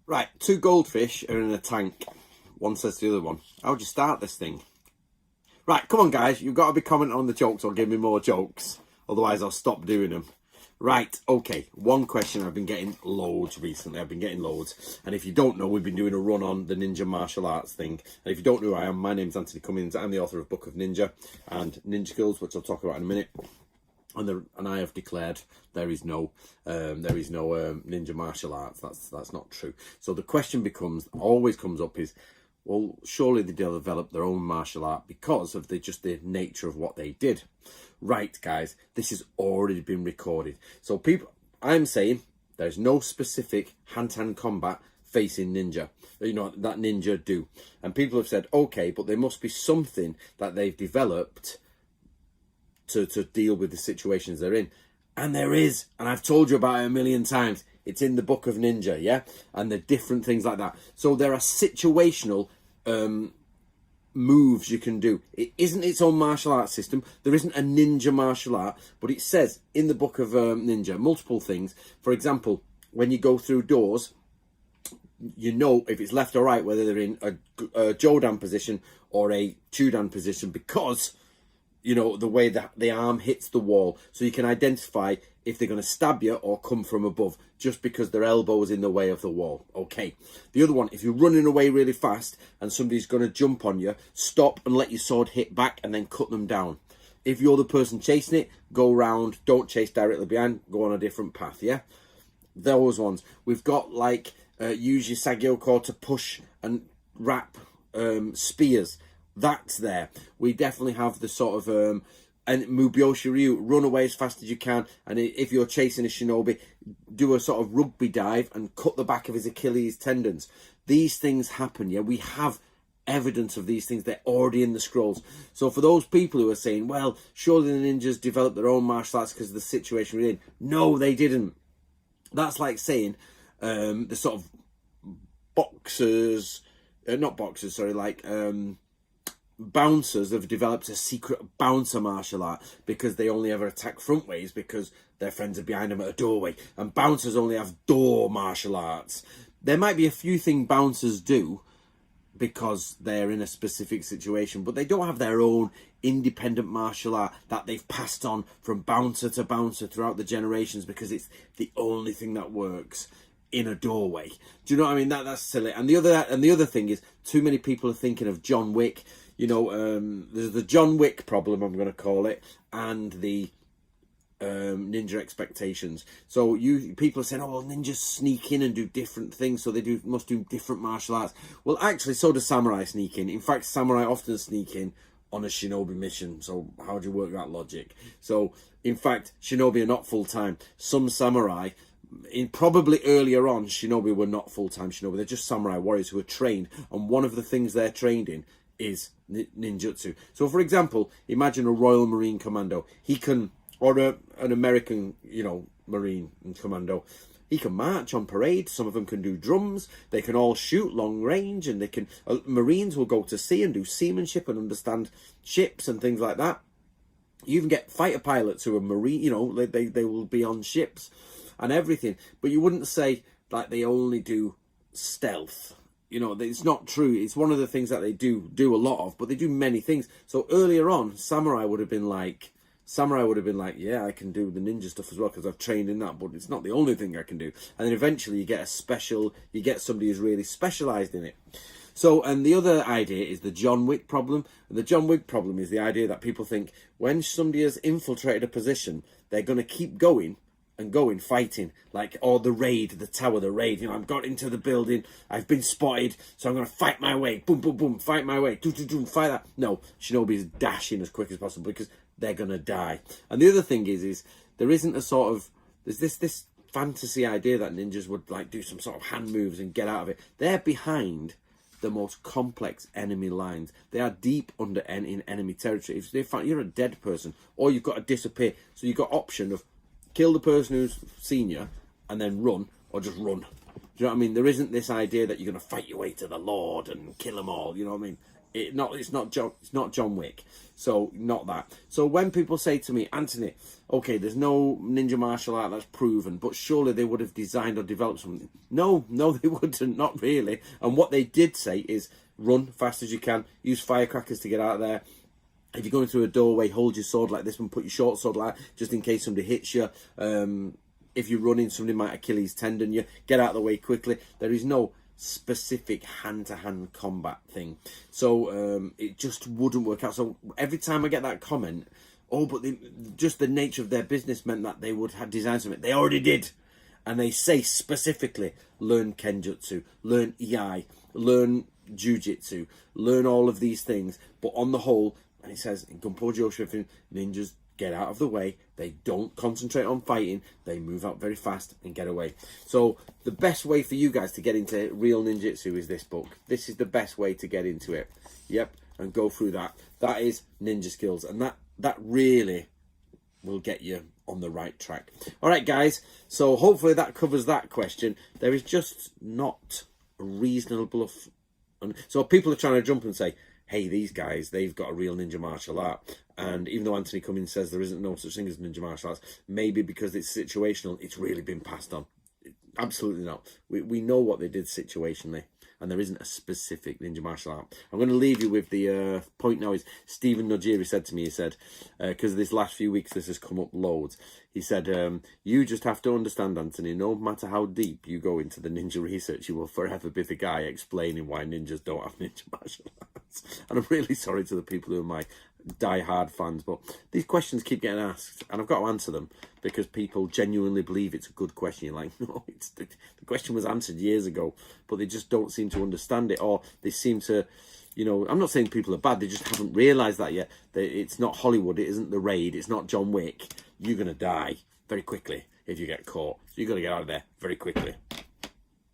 Right, two goldfish are in a tank. One says to the other one, how would you start this thing? Right, come on guys, you've got to be commenting on the jokes or give me more jokes. Otherwise I'll stop doing them. Right, okay, one question. I've been getting loads recently. And if you don't know, we've been doing a run on the ninja martial arts thing. And if you don't know who I am, my name's Anthony Cummins. I'm the author of Book of Ninja and Ninja Skills, which I'll talk about in a minute. And I have declared there is no ninja martial arts. That's not true. So the question always comes up is, well, surely they developed their own martial art because of the nature of what they did. Right, guys, this has already been recorded. So I'm saying there's no specific hand-to-hand combat facing ninja, that ninja do. And people have said, okay, but there must be something that they've developed to deal with the situations they're in. And there is, and I've told you about it a million times. It's in the Book of Ninja, yeah? And the different things like that. So there are situational moves you can do. It isn't its own martial arts system. There isn't a ninja martial art, but it says in the Book of Ninja multiple things. For example, when you go through doors, you know if it's left or right, whether they're in a Jodan position or a Chudan position, because the way that the arm hits the wall. So you can identify if they're going to stab you or come from above, just because their elbow is in the way of the wall. Okay. The other one, if you're running away really fast and somebody's going to jump on you, stop and let your sword hit back and then cut them down. If you're the person chasing it, go round, don't chase directly behind, go on a different path, yeah? Those ones. We've got use your Sagyo to push and wrap spears. That's there. We definitely have the sort of and Mubyoshi Ryu, run away as fast as you can, and if you're chasing a shinobi, do a sort of rugby dive and cut the back of his Achilles tendons. These things happen, yeah. We have evidence of these things. They're already in the scrolls. So for those people who are saying, well, surely the ninjas developed their own martial arts because of the situation we're in. No, they didn't. That's like saying the sort of boxers, not boxers, sorry, bouncers have developed a secret bouncer martial art because they only ever attack front ways because their friends are behind them at a doorway, and bouncers only have door martial arts. There might be a few things bouncers do because they're in a specific situation, but they don't have their own independent martial art that they've passed on from bouncer to bouncer throughout the generations because it's the only thing that works in a doorway. Do you know what I mean? That's silly. And the other thing is, too many people are thinking of John Wick. There's the John Wick problem, I'm going to call it, and the ninja expectations. So people are saying, oh, well, ninjas sneak in and do different things, so they must do different martial arts. Well, actually, so do samurai sneak in. In fact, samurai often sneak in on a shinobi mission. So how do you work that logic? So, in fact, shinobi are not full-time. Some samurai, probably earlier on, shinobi were not full-time shinobi. They're just samurai warriors who are trained, and one of the things they're trained in is ninjutsu. So, for example, imagine a Royal Marine Commando. He can, or an American, Marine Commando. He can march on parade. Some of them can do drums. They can all shoot long range, and they can. Marines will go to sea and do seamanship and understand ships and things like that. You even get fighter pilots who are marine. They will be on ships and everything. But you wouldn't say they only do stealth. It's not true. It's one of the things that they do a lot of, but they do many things. So earlier on, samurai would have been like, yeah, I can do the ninja stuff as well because I've trained in that, but it's not the only thing I can do. And then eventually you get somebody who's really specialized in it. So, and the other idea is the John Wick problem. The John Wick problem is the idea that people think when somebody has infiltrated a position, they're going to keep going and going, fighting, or the raid, the tower, the raid. I've got into the building, I've been spotted, so I'm going to fight my way, boom, boom, boom, fight my way, do, do, do, fight that. No, shinobi's dashing as quick as possible because they're going to die. And the other thing is there isn't a sort of, there's this fantasy idea that ninjas would do some sort of hand moves and get out of it. They're behind the most complex enemy lines. They are deep in enemy territory. If they find you're a dead person, or you've got to disappear, so you've got option of kill the person who's seen you and then run, or just run. Do you know what I mean? There isn't this idea that you're going to fight your way to the Lord and kill them all. You know what I mean? It's not John Wick. So not that. So when people say to me, Anthony, okay, there's no ninja martial art that's proven, but surely they would have designed or developed something. No, they wouldn't, not really. And what they did say is run fast as you can, use firecrackers to get out of there. If you're going through a doorway, hold your sword like this one, put your short sword like that, just in case somebody hits you. If you're running, somebody might Achilles tendon you. Get out of the way quickly. There is no specific hand-to-hand combat thing. So it just wouldn't work out. So every time I get that comment, oh, but just the nature of their business meant that they would have designed something. They already did. And they say specifically, learn Kenjutsu, learn Iai, learn Jiu-Jitsu, learn all of these things. But on the whole, and it says in Gunpo Joshua, ninjas get out of the way. They don't concentrate on fighting. They move out very fast and get away. So the best way for you guys to get into real ninjutsu is this book. This is the best way to get into it. Yep, and go through that. That is Ninja Skills, and that really will get you on the right track. All right, guys. So hopefully that covers that question. There is just not a reasonable. So people are trying to jump and say, hey, these guys, they've got a real ninja martial art. And even though Anthony Cummins says there isn't no such thing as ninja martial arts, maybe because it's situational, it's really been passed on. Absolutely not. We know what they did situationally, and there isn't a specific ninja martial art. I'm going to leave you with the point now. Is Stephen Nojiri said to me, he said, because this last few weeks this has come up loads, he said, you just have to understand, Anthony, no matter how deep you go into the ninja research, you will forever be the guy explaining why ninjas don't have ninja martial arts. And I'm really sorry to the people who are my die-hard fans, but these questions keep getting asked, and I've got to answer them because people genuinely believe it's a good question. You're like, no, the question was answered years ago, but they just don't seem to understand it, or they seem to, you know, I'm not saying people are bad, they just haven't realised that yet. It's not Hollywood, it isn't The Raid, it's not John Wick. You're going to die very quickly if you get caught. So you've got to get out of there very quickly.